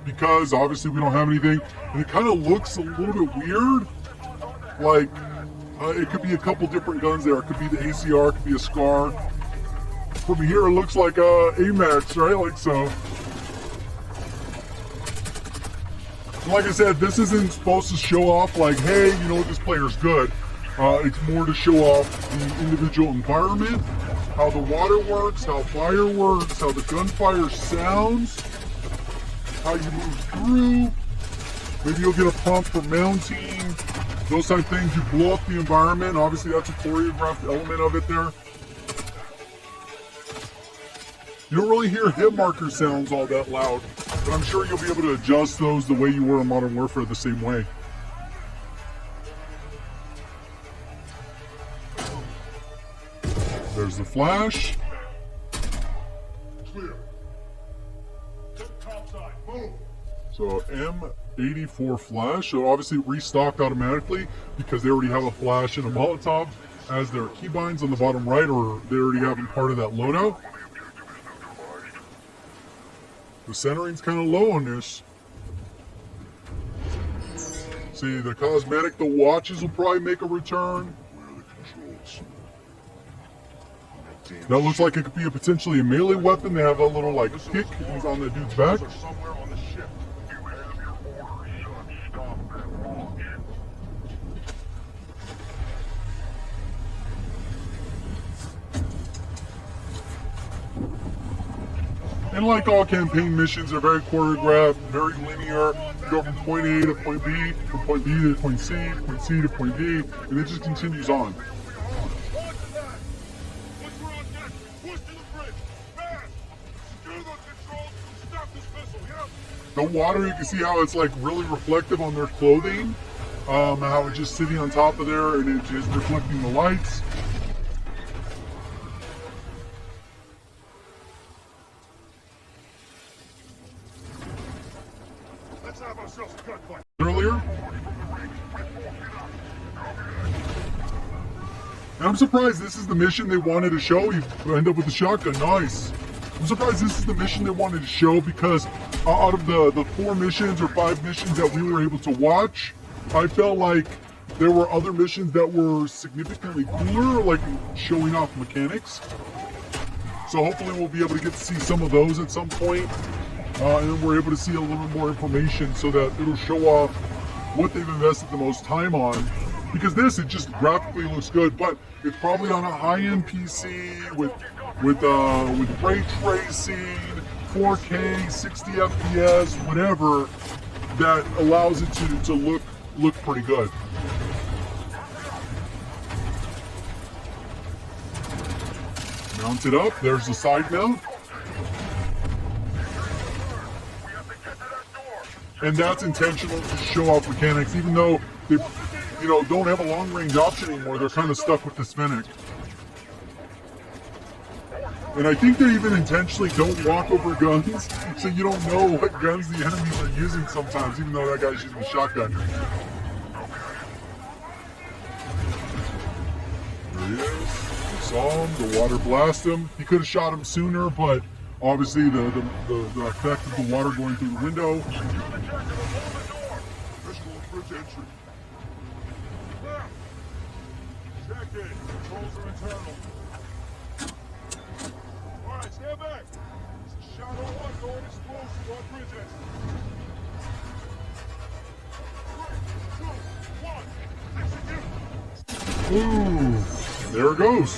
because obviously we don't have anything, and it kind of looks a little bit weird. Like it could be a couple different guns there. It could be the ACR, it could be a SCAR. From here, it looks like a AMAX, right? Like so. Like I said, this isn't supposed to show off like, hey, you know what, this player's good. It's more to show off the individual environment, how the water works, how fire works, how the gunfire sounds, how you move through. Maybe you'll get a prompt for mounting, those type of things. You blow up the environment. Obviously, that's a choreographed element of it there. You don't really hear hit marker sounds all that loud, but I'm sure you'll be able to adjust those the way you were in Modern Warfare the same way. There's the flash. Clear. Top side. Move. So M84 flash. So obviously restocked automatically because they already have a flash and a Molotov as their keybinds on the bottom right, or they already have them part of that loadout. The centering's kind of low on this. See, the cosmetic, the watches will probably make a return. That looks like it could be potentially a melee weapon. They have a little like kick on the dude's back. And like all campaign missions, they're very choreographed, very linear. You go from point A to point B, from point B to point C to point D, and it just continues on. The water, you can see how it's like really reflective on their clothing, how it's just sitting on top of there and it's just reflecting the lights. Let's have ourselves a gunfight. Earlier. And I'm surprised this is the mission they wanted to show. You end up with the shotgun, nice. I'm surprised this is the mission they wanted to show because out of the 4 missions or 5 missions that we were able to watch, I felt like there were other missions that were significantly cooler, like showing off mechanics. So hopefully we'll be able to get to see some of those at some point. And then we're able to see a little bit more information so that it'll show off what they've invested the most time on. Because this, it just graphically looks good, but it's probably on a high-end PC with ray tracing, 4K, 60 FPS, whatever, that allows it to look pretty good. Mount it up. There's the side mount. And that's intentional to show off mechanics, even though they, don't have a long range option anymore. They're kind of stuck with this Fennec. And I think they even intentionally don't walk over guns, so you don't know what guns the enemies are using sometimes, even though that guy's using a shotgun. There he is. You saw him. The water blasted him. He could have shot him sooner, but obviously the effect of the water going through the window. Check it. Controls are internal. Alright, stand back. This is Shadow 1 going explosive on Bridges. 3, 2, 1, execute. Ooh, there it goes.